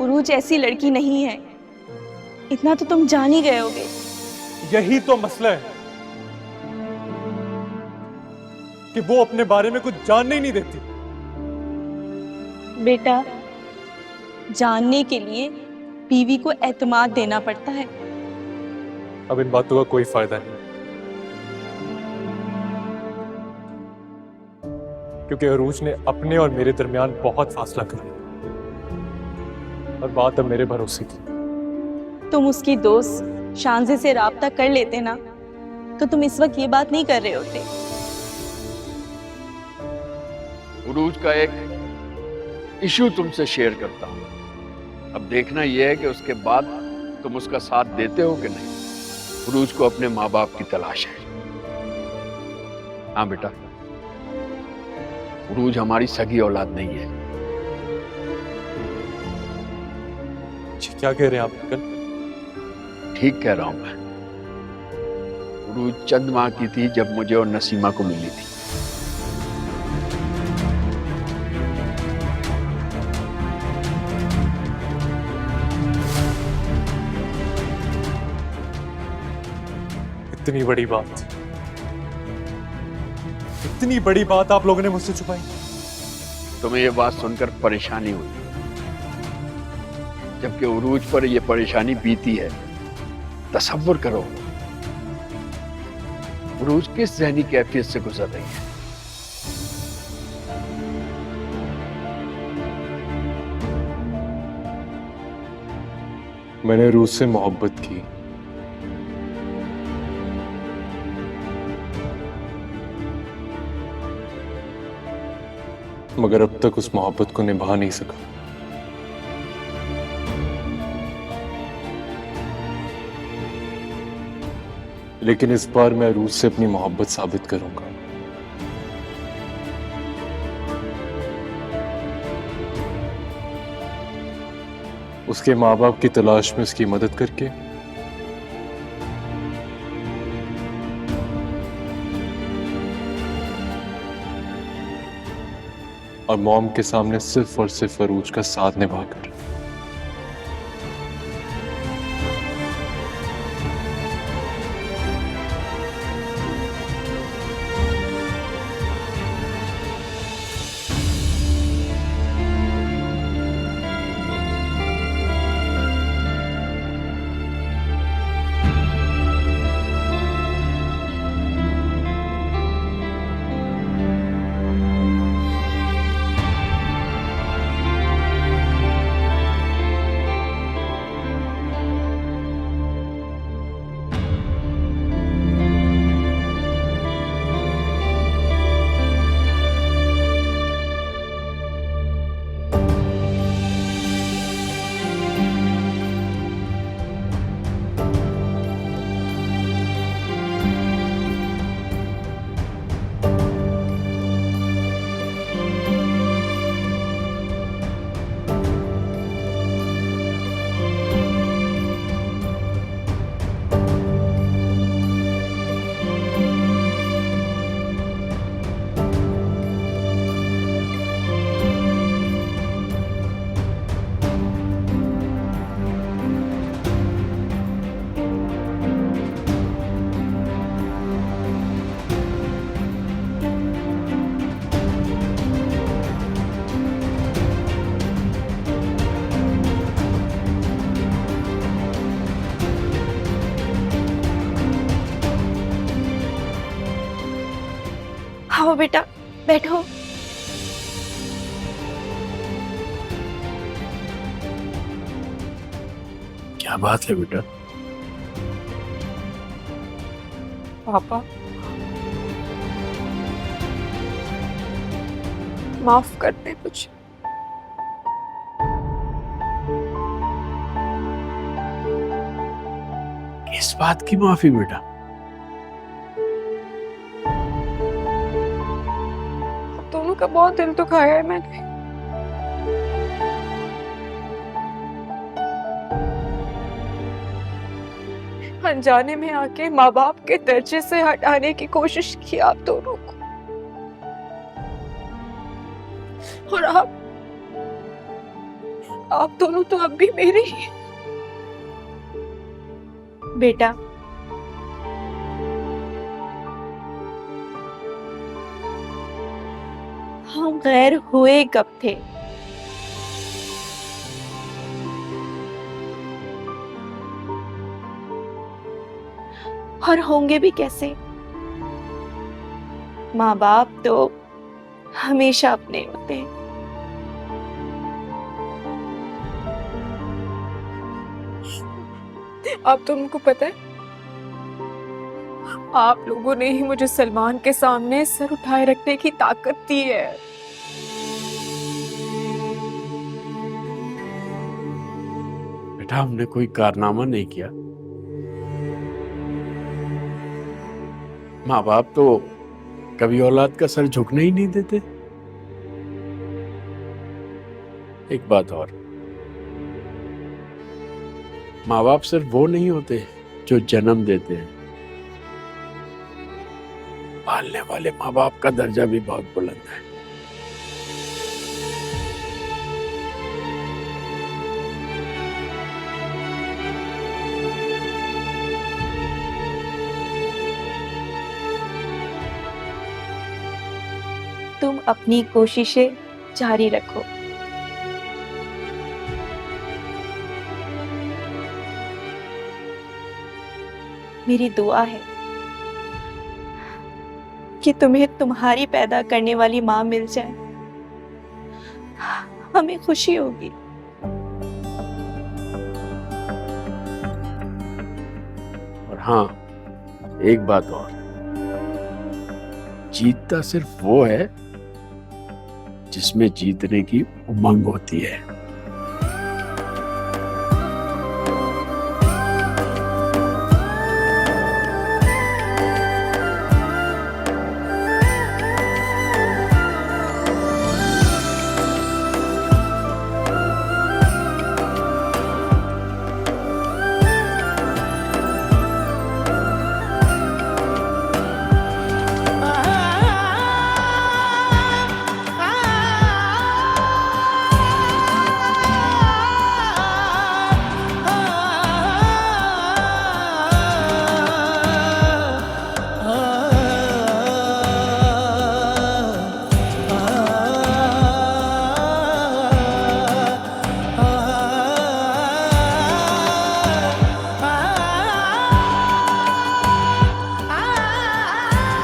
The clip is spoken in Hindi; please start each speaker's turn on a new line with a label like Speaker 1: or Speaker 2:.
Speaker 1: उरूज ऐसी लड़की नहीं है, इतना तो तुम जान ही गए होगे।
Speaker 2: यही तो मसला है कि वो अपने बारे में कुछ जानने ही नहीं देती।
Speaker 1: बेटा, जानने के लिए बीवी को एतमाद देना पड़ता है।
Speaker 2: अब इन बातों का कोई फायदा नहीं, क्योंकि अरूज ने अपने और मेरे दरमियान बहुत फासला कर लिया और बात अब मेरे भरोसे की।
Speaker 1: तुम उसकी दोस्त शांजे से राब्ता कर लेते ना, तो तुम इस वक्त ये बात नहीं कर रहे होते।
Speaker 3: उरूज का एक इशू तुमसे शेयर करता हूं। अब देखना यह है कि उसके बाद तुम उसका साथ देते हो कि नहीं। उरूज को अपने माँ बाप की तलाश है। हाँ बेटा, उरूज हमारी सगी औलाद नहीं है।
Speaker 2: क्या कह रहे हैं आप अंकल?
Speaker 3: ठीक कह रहा हूं मैं। उरूज चंद माह की थी जब मुझे और नसीमा को मिली थी।
Speaker 2: इतनी बड़ी बात, इतनी बड़ी बात आप लोगों ने मुझसे छुपाई।
Speaker 3: तुम्हें यह बात सुनकर परेशानी हुई, जबकि उरूज पर यह परेशानी बीती है। तसव्वुर करो, उरूज किस ज़हनी कैफियत से गुजर रही है।
Speaker 2: मैंने रूज से मोहब्बत की, मगर अब तक उस मोहब्बत को निभा नहीं सका। लेकिन इस बार मैं रूज से अपनी मोहब्बत साबित करूंगा। उसके माँ बाप की तलाश में उसकी मदद करके और मॉम के सामने सिर्फ और सिर्फ अरूज का साथ निभाकर।
Speaker 1: आओ बेटा, बैठो।
Speaker 3: क्या बात है बेटा?
Speaker 4: पापा, माफ कर दे मुझे।
Speaker 3: किस बात की माफी बेटा?
Speaker 4: दोनों का बहुत दिल दुखाया है मैंने। अनजाने में आके माँ बाप के दर्जे से हटाने की कोशिश की आप दोनों को, और आप दोनों तो अब भी मेरे ही हैं।
Speaker 1: बेटा, हम गैर हुए कब थे? और होंगे भी कैसे? माँ बाप तो हमेशा अपने होते हैं।
Speaker 4: अब तो उनको पता है, आप लोगों ने ही मुझे सलमान के सामने सर उठाए रखने की ताकत दी है।
Speaker 3: बेटा, हमने कोई कारनामा नहीं किया। माँ बाप तो कभी औलाद का सर झुकने ही नहीं देते। एक बात और, माँ बाप सिर्फ वो नहीं होते जो जन्म देते हैं, पालने वाले माँ बाप का दर्जा भी बहुत बुलंद है।
Speaker 1: तुम अपनी कोशिशें जारी रखो। मेरी दुआ है कि तुम्हें तुम्हारी पैदा करने वाली माँ मिल जाए, हमें खुशी होगी।
Speaker 3: और हाँ, एक बात और, जीतता सिर्फ वो है जिसमें जीतने की उमंग होती है।